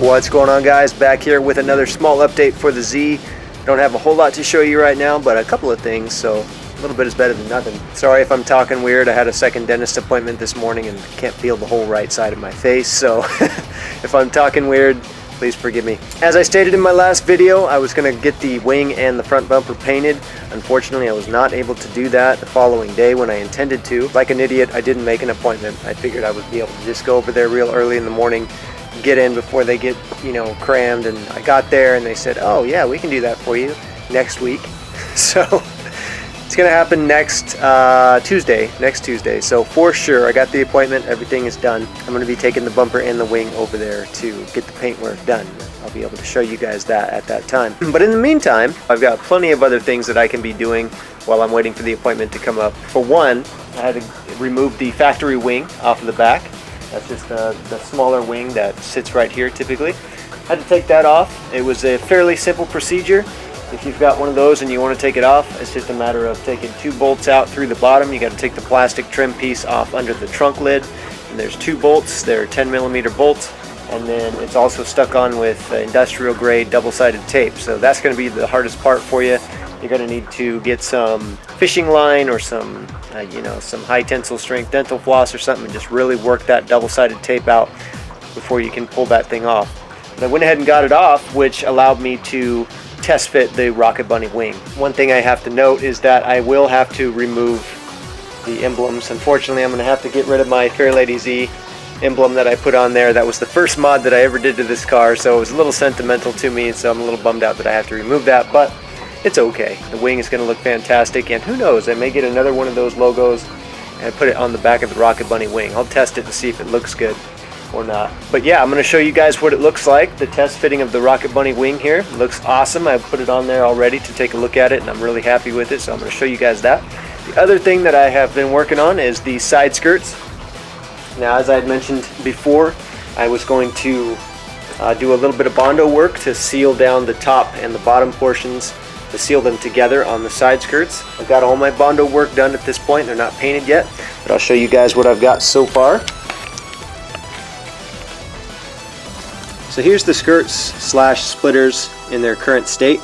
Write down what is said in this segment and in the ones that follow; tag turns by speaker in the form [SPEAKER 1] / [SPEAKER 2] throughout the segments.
[SPEAKER 1] What's going on, guys? Back here with another small update for the Z. Don't have a whole lot to show you right now, but a couple of things, so a little bit is better than nothing. Sorry if I'm talking weird. I had a second dentist appointment this morning and can't feel the whole right side of my face, so if I'm talking weird, please forgive me. As I stated in my last video, I was going to get the wing and the front bumper painted. Unfortunately, I was not able to do that the following day when I intended to. Like an idiot, I didn't make an appointment. I figured I would be able to just go over there real early in the morning, get in before they get, crammed, and I got there and they said, oh yeah, we can do that for you next week. So it's gonna happen next Tuesday. So for sure, I got the appointment, everything is done. I'm gonna be taking the bumper and the wing over there to get the paint work done. I'll be able to show you guys that at that time. But in the meantime, I've got plenty of other things that I can be doing while I'm waiting for the appointment to come up. For one, I had to remove the factory wing off of the back. That's just the smaller wing that sits right here typically. I had to take that off. It was a fairly simple procedure. If you've got one of those and you want to take it off, it's just a matter of taking two bolts out through the bottom. You got to take the plastic trim piece off under the trunk lid. And there's two bolts. They're 10mm bolts. And then it's also stuck on with industrial grade double-sided tape. So that's going to be the hardest part for you. You're going to need to get some fishing line or some some high tensile strength dental floss or something and just really work that double-sided tape out before you can pull that thing off. But I went ahead and got it off, which allowed me to test fit the Rocket Bunny wing. One thing I have to note is that I will have to remove the emblems. Unfortunately, I'm going to have to get rid of my Fairlady Z emblem that I put on there. That was the first mod that I ever did to this car, so it was a little sentimental to me, so I'm a little bummed out that I have to remove that, but it's okay. The wing is going to look fantastic, and who knows, I may get another one of those logos and put it on the back of the Rocket Bunny wing. I'll test it to see if it looks good or not. But yeah, I'm going to show you guys what it looks like. The test fitting of the Rocket Bunny wing here looks awesome. I've put it on there already to take a look at it, and I'm really happy with it, so I'm going to show you guys that. The other thing that I have been working on is the side skirts. Now, as I had mentioned before, I was going to do a little bit of Bondo work to seal down the top and the bottom portions, to seal them together on the side skirts. I've got all my Bondo work done at this point. They're not painted yet, but I'll show you guys what I've got so far. So here's the skirts slash splitters in their current state.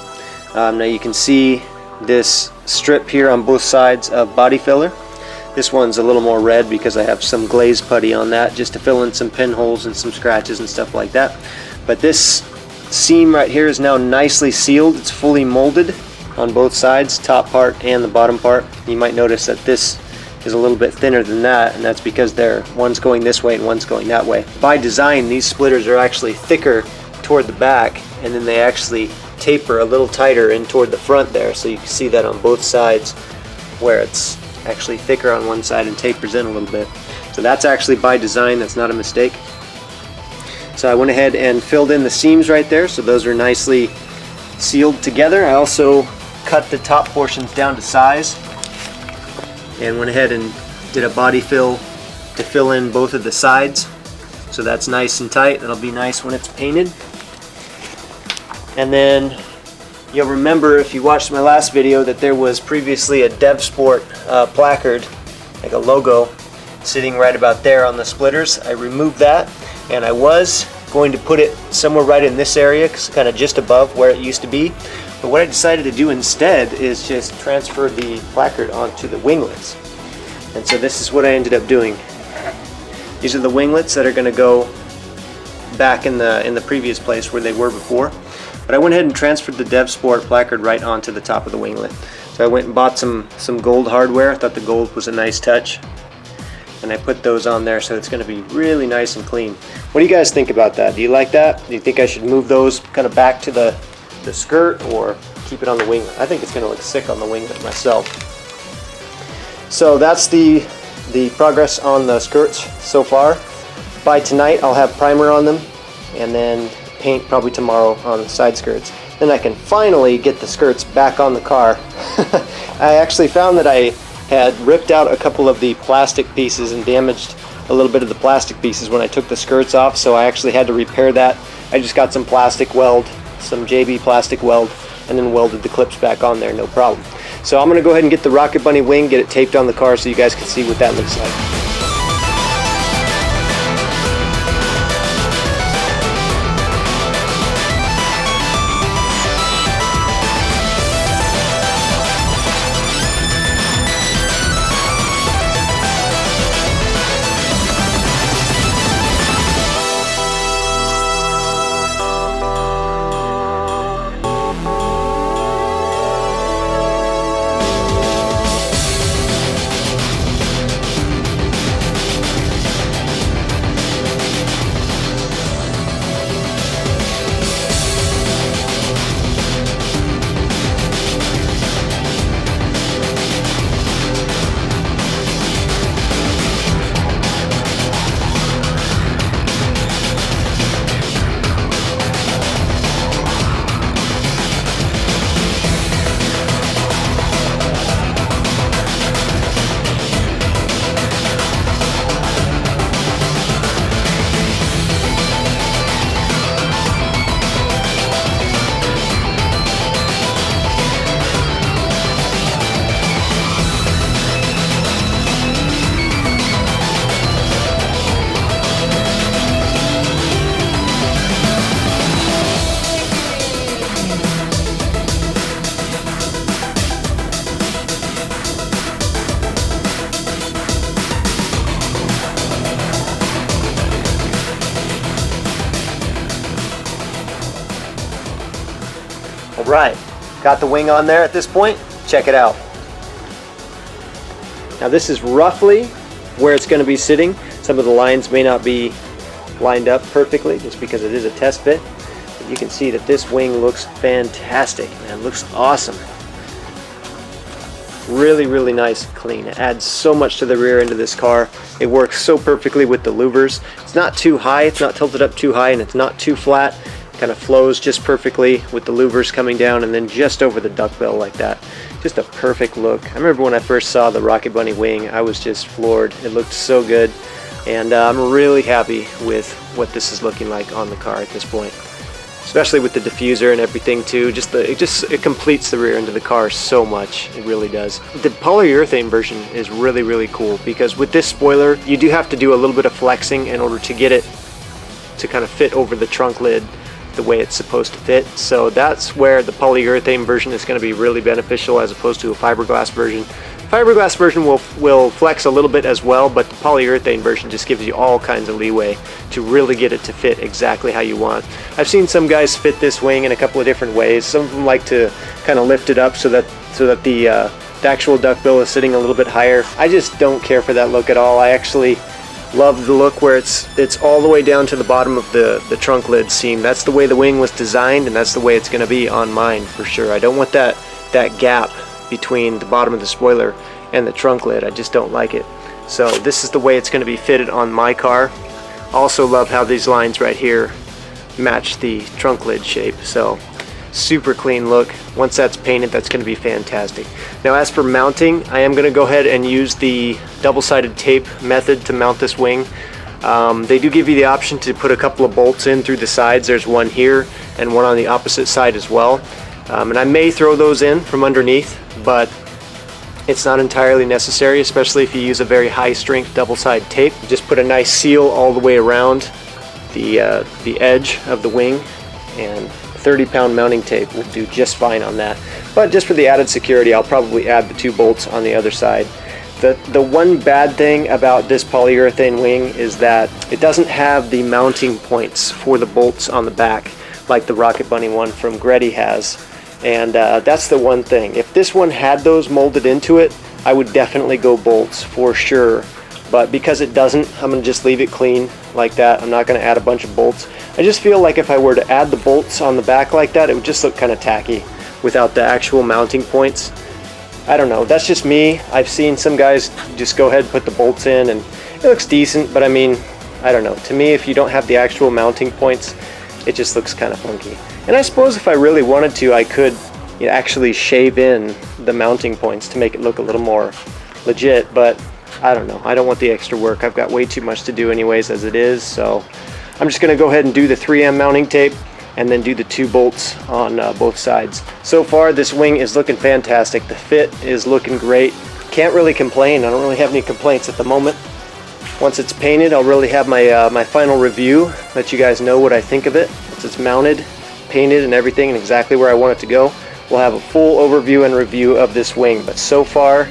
[SPEAKER 1] Now you can see this strip here on both sides of body filler. This one's a little more red because I have some glaze putty on that just to fill in some pinholes and some scratches and stuff like that. But this seam right here is now nicely sealed. It's fully molded on both sides, top part and the bottom part. You might notice that this is a little bit thinner than that, and that's because one's going this way and one's going that way. By design, these splitters are actually thicker toward the back, and then they actually taper a little tighter in toward the front there, so you can see that on both sides where it's actually thicker on one side and tapers in a little bit. So that's actually by design, that's not a mistake. So I went ahead and filled in the seams right there, so those are nicely sealed together. I also cut the top portions down to size and went ahead and did a body fill to fill in both of the sides, so that's nice and tight. That'll be nice when it's painted. And then you'll remember, if you watched my last video, that there was previously a DevSport placard, like a logo, sitting right about there on the splitters. I removed that, and I was going to put it somewhere right in this area, kind of just above where it used to be. But what I decided to do instead is just transfer the placard onto the winglets. And so this is what I ended up doing. These are the winglets that are going to go back in the previous place where they were before. But I went ahead and transferred the DevSport placard right onto the top of the winglet. So I went and bought some gold hardware. I thought the gold was a nice touch, and I put those on there, so it's going to be really nice and clean. What do you guys think about that? Do you like that? Do you think I should move those kind of back to the skirt or keep it on the winglet? I think it's going to look sick on the winglet myself. So that's the progress on the skirts so far. By tonight I'll have primer on them, and then paint probably tomorrow on the side skirts. Then I can finally get the skirts back on the car. I actually found that I had ripped out a couple of the plastic pieces and damaged a little bit of the plastic pieces when I took the skirts off, so I actually had to repair that. I just got some plastic weld, some JB plastic weld, and then welded the clips back on there, no problem. So I'm going to go ahead and get the Rocket Bunny wing, get it taped on the car so you guys can see what that looks like. Alright, got the wing on there at this point. Check it out. Now this is roughly where it's going to be sitting. Some of the lines may not be lined up perfectly just because it is a test fit. But you can see that this wing looks fantastic, man. It looks awesome. Really, really nice and clean. It adds so much to the rear end of this car. It works so perfectly with the louvers. It's not too high, it's not tilted up too high, and it's not too flat. It kind of flows just perfectly with the louvers coming down and then just over the duckbill like that. Just a perfect look. I remember when I first saw the Rocket Bunny wing, I was just floored. It looked so good, and I'm really happy with what this is looking like on the car at this point. Especially with the diffuser and everything too. It completes the rear end of the car so much. It really does. The polyurethane version is really, really cool because with this spoiler, you do have to do a little bit of flexing in order to get it to kind of fit over the trunk lid the way it's supposed to fit. So that's where the polyurethane version is going to be really beneficial as opposed to a fiberglass version. Fiberglass version will flex a little bit as well, but the polyurethane version just gives you all kinds of leeway to really get it to fit exactly how you want. I've seen some guys fit this wing in a couple of different ways. Some of them like to kind of lift it up so that the actual duckbill is sitting a little bit higher. I just don't care for that look at all. I actually love the look where it's all the way down to the bottom of the trunk lid seam. That's the way the wing was designed, and that's the way it's going to be on mine for sure. I don't want that gap between the bottom of the spoiler and the trunk lid. I just don't like it. So this is the way it's going to be fitted on my car. Also love how these lines right here match the trunk lid shape. So super clean look. Once that's painted, that's going to be fantastic. Now as for mounting, I am going to go ahead and use the double-sided tape method to mount this wing. They do give you the option to put a couple of bolts in through the sides. There's one here and one on the opposite side as well. And I may throw those in from underneath, but it's not entirely necessary, especially if you use a very high strength double-sided tape. Just put a nice seal all the way around the edge of the wing, and 30-pound mounting tape will do just fine on that. But just for the added security, I'll probably add the 2 bolts on the other side. The one bad thing about this polyurethane wing is that it doesn't have the mounting points for the bolts on the back like the Rocket Bunny one from Gretty has. And that's the one thing. If this one had those molded into it, I would definitely go bolts for sure. But because it doesn't, I'm going to just leave it clean like that. I'm not going to add a bunch of bolts. I just feel like if I were to add the bolts on the back like that, it would just look kind of tacky without the actual mounting points. I don't know. That's just me. I've seen some guys just go ahead and put the bolts in, and it looks decent. But I mean, I don't know. To me, if you don't have the actual mounting points, it just looks kind of funky. And I suppose if I really wanted to, I could actually shave in the mounting points to make it look a little more legit, but I don't know. I don't want the extra work. I've got way too much to do anyways as it is, so I'm just going to go ahead and do the 3M mounting tape and then do the 2 bolts on both sides. So far, this wing is looking fantastic. The fit is looking great. Can't really complain. I don't really have any complaints at the moment. Once it's painted, I'll really have my my final review, let you guys know what I think of it. Once it's mounted, painted, and everything, and exactly where I want it to go, we'll have a full overview and review of this wing. But so far,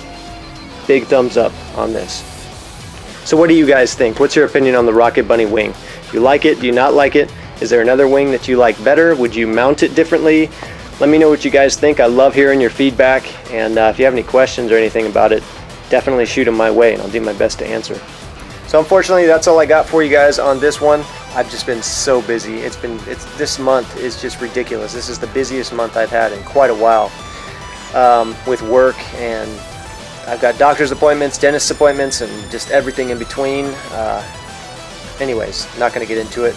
[SPEAKER 1] big thumbs up on this. So what do you guys think? What's your opinion on the Rocket Bunny wing? Do you like it? Do you not like it? Is there another wing that you like better? Would you mount it differently? Let me know what you guys think. I love hearing your feedback, and if you have any questions or anything about it, definitely shoot them my way and I'll do my best to answer. So unfortunately, that's all I got for you guys on this one. I've just been so busy. This month is just ridiculous. This is the busiest month I've had in quite a while with work, and I've got doctor's appointments, dentist appointments, and just everything in between. Anyways, not going to get into it.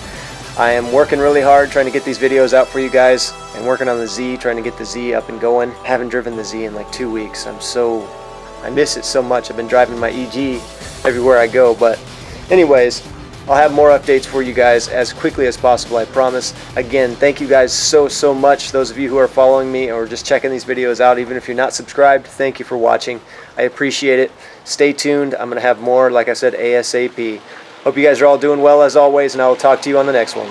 [SPEAKER 1] I am working really hard trying to get these videos out for you guys, and working on the Z, trying to get the Z up and going. I haven't driven the Z in like 2 weeks. I miss it so much. I've been driving my EG everywhere I go, but anyways, I'll have more updates for you guys as quickly as possible, I promise. Again, thank you guys so much. Those of you who are following me or just checking these videos out, even if you're not subscribed, thank you for watching. I appreciate it. Stay tuned. I'm going to have more, like I said, ASAP. Hope you guys are all doing well as always, and I will talk to you on the next one.